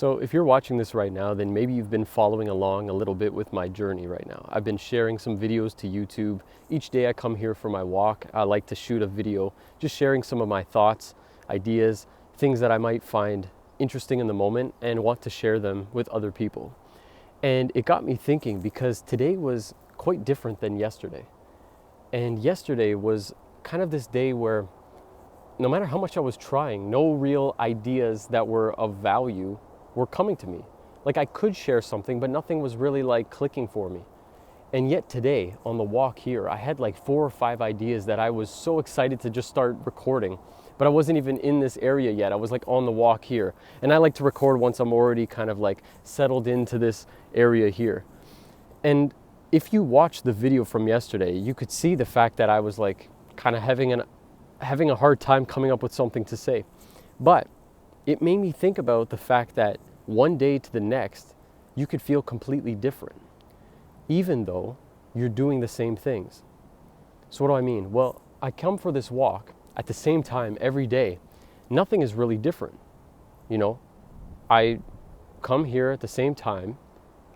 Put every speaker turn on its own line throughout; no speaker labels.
So if you're watching this right now, then maybe you've been following along a little bit with my journey right now. I've been sharing some videos to YouTube. Each day I come here for my walk. I like to shoot a video, just sharing some of my thoughts, ideas, things that I might find interesting in the moment and want to share them with other people. And it got me thinking because today was quite different than yesterday. And yesterday was kind of this day where no matter how much I was trying, no real ideas that were of value were coming to me. Like I could share something, but nothing was really like clicking for me. And yet today on the walk here, I had like 4 or 5 ideas that I was so excited to just start recording, but I wasn't even in this area yet. I was like on the walk here. And I like to record once I'm already kind of like settled into this area here. And if you watch the video from yesterday, you could see the fact that I was like kind of having a hard time coming up with something to say. But it made me think about the fact that one day to the next, you could feel completely different, even though you're doing the same things. So what do I mean? Well, I come for this walk at the same time every day. Nothing is really different. You know, I come here at the same time,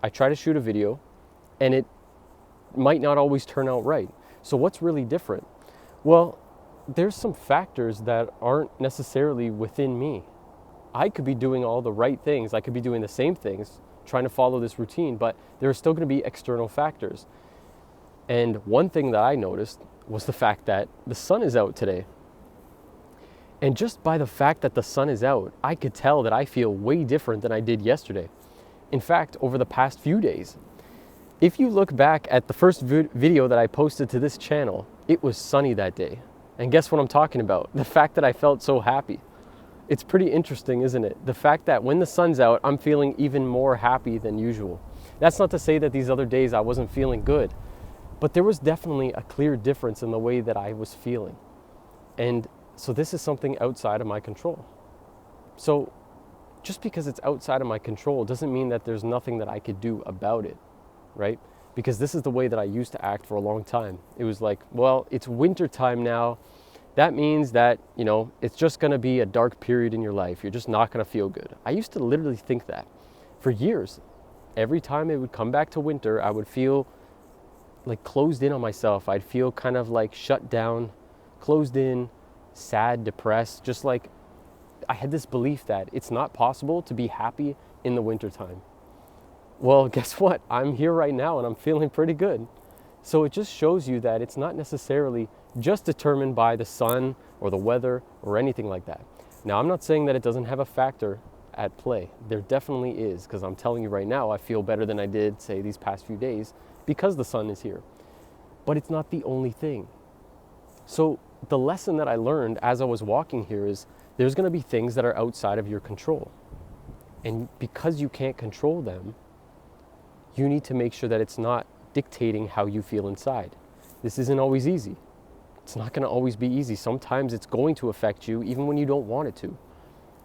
I try to shoot a video, and it might not always turn out right. So what's really different? Well, there's some factors that aren't necessarily within me. I could be doing all the right things. I could be doing the same things, trying to follow this routine, but there are still going to be external factors. And one thing that I noticed was the fact that the sun is out today. And just by the fact that the sun is out, I could tell that I feel way different than I did yesterday. In fact, over the past few days, if you look back at the first video that I posted to this channel, it was sunny that day. And guess what I'm talking about? The fact that I felt so happy. It's pretty interesting, isn't it? The fact that when the sun's out, I'm feeling even more happy than usual. That's not to say that these other days I wasn't feeling good, but there was definitely a clear difference in the way that I was feeling. And so this is something outside of my control. So just because it's outside of my control doesn't mean that there's nothing that I could do about it, right? Because this is the way that I used to act for a long time. It was like, well, it's winter time now. That means that, you know, it's just going to be a dark period in your life. You're just not going to feel good. I used to literally think that for years. Every time it would come back to winter, I would feel like closed in on myself. I'd feel kind of like shut down, closed in, sad, depressed. Just like I had this belief that it's not possible to be happy in the wintertime. Well, guess what? I'm here right now and I'm feeling pretty good. So it just shows you that it's not necessarily just determined by the sun or the weather or anything like that. Now, I'm not saying that it doesn't have a factor at play. There definitely is, because I'm telling you right now, I feel better than I did, say, these past few days because the sun is here. But it's not the only thing. So the lesson that I learned as I was walking here is there's going to be things that are outside of your control. And because you can't control them, you need to make sure that it's not dictating how you feel inside. This isn't always easy. It's not going to always be easy. Sometimes it's going to affect you even when you don't want it to.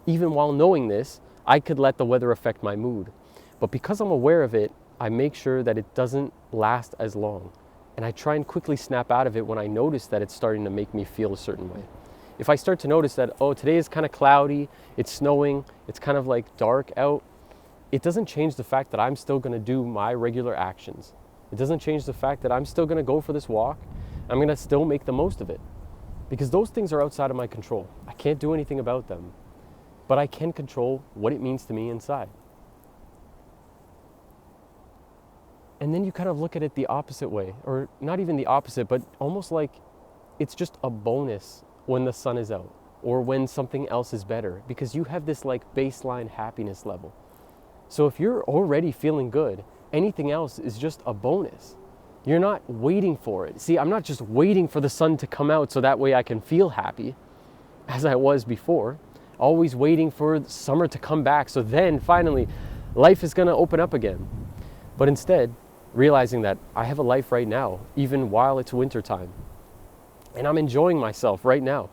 Even while knowing this, I could let the weather affect my mood. But because I'm aware of it, I make sure that it doesn't last as long. And I try and quickly snap out of it when I notice that it's starting to make me feel a certain way. If I start to notice that, oh, today is kind of cloudy, it's snowing, it's kind of like dark out, it doesn't change the fact that I'm still going to do my regular actions. It doesn't change the fact that I'm still going to go for this walk. I'm going to still make the most of it. Because those things are outside of my control. I can't do anything about them. But I can control what it means to me inside. And then you kind of look at it the opposite way. Or not even the opposite, but almost like it's just a bonus when the sun is out. Or when something else is better. Because you have this like baseline happiness level. So if you're already feeling good, anything else is just a bonus. You're not waiting for it. See, I'm not just waiting for the sun to come out so that way I can feel happy, as I was before. Always waiting for summer to come back so then finally life is going to open up again. But instead, realizing that I have a life right now, even while it's wintertime. And I'm enjoying myself right now.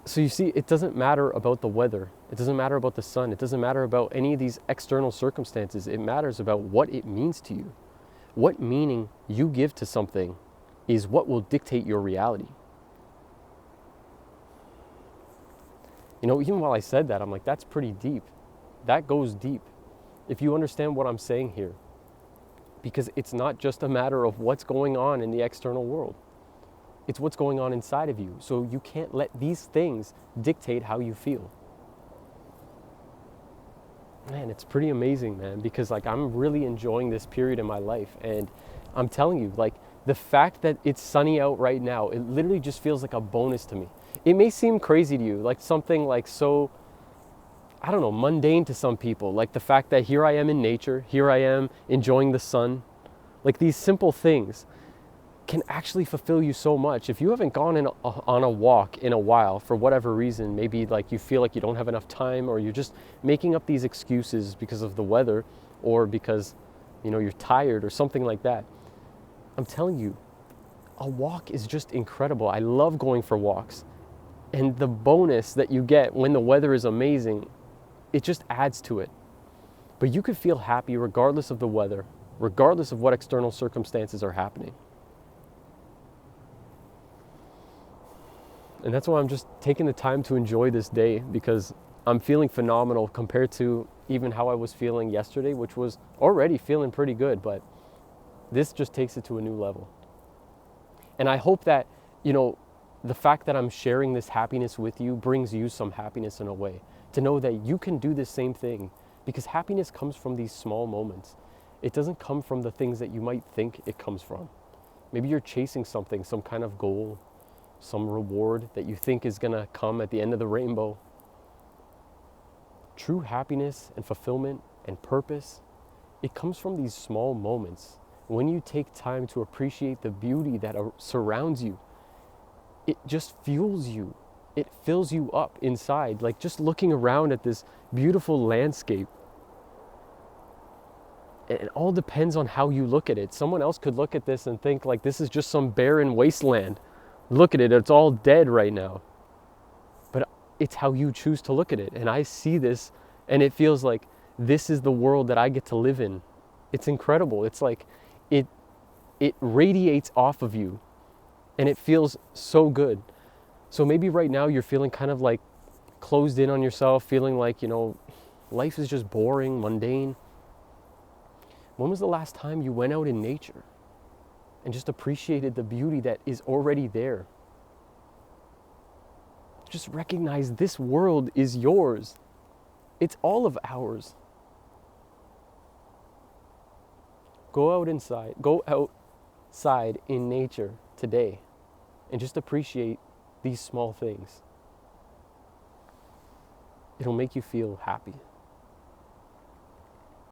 So you see, it doesn't matter about the weather. It doesn't matter about the sun. It doesn't matter about any of these external circumstances. It matters about what it means to you. What meaning you give to something is what will dictate your reality. You know, even while I said that, I'm like, that's pretty deep. That goes deep. If you understand what I'm saying here, because it's not just a matter of what's going on in the external world. It's what's going on inside of you. So you can't let these things dictate how you feel. Man, it's pretty amazing, man, because like I'm really enjoying this period in my life. And I'm telling you, like the fact that it's sunny out right now, it literally just feels like a bonus to me. It may seem crazy to you, like something like so, I don't know, mundane to some people. Like the fact that here I am in nature, here I am enjoying the sun. Like these simple things can actually fulfill you so much. If you haven't gone on a walk in a while for whatever reason, maybe like you feel like you don't have enough time, or you're just making up these excuses because of the weather, or because you're tired or something like that, I'm telling you, a walk is just incredible. I love going for walks, and the bonus that you get when the weather is amazing, it just adds to it. But you could feel happy regardless of the weather, regardless of what external circumstances are happening. And that's why I'm just taking the time to enjoy this day, because I'm feeling phenomenal compared to even how I was feeling yesterday, which was already feeling pretty good, but this just takes it to a new level. And I hope that, the fact that I'm sharing this happiness with you brings you some happiness in a way, to know that you can do the same thing, because happiness comes from these small moments. It doesn't come from the things that you might think it comes from. Maybe you're chasing something, some kind of goal, some reward that you think is going to come at the end of the rainbow. True happiness and fulfillment and purpose, it comes from these small moments. When you take time to appreciate the beauty that surrounds you, it just fuels you. It fills you up inside. Like just looking around at this beautiful landscape. It all depends on how you look at it. Someone else could look at this and think like this is just some barren wasteland. Look at it, it's all dead right now. But it's how you choose to look at it. And I see this and it feels like this is the world that I get to live in. It's incredible. It's like it radiates off of you and it feels so good. So maybe right now you're feeling kind of like closed in on yourself, feeling like, life is just boring, mundane. When was the last time you went out in nature and just appreciated the beauty that is already there? Just recognize this world is yours. It's all of ours. Go outside in nature today and just appreciate these small things. It'll make you feel happy.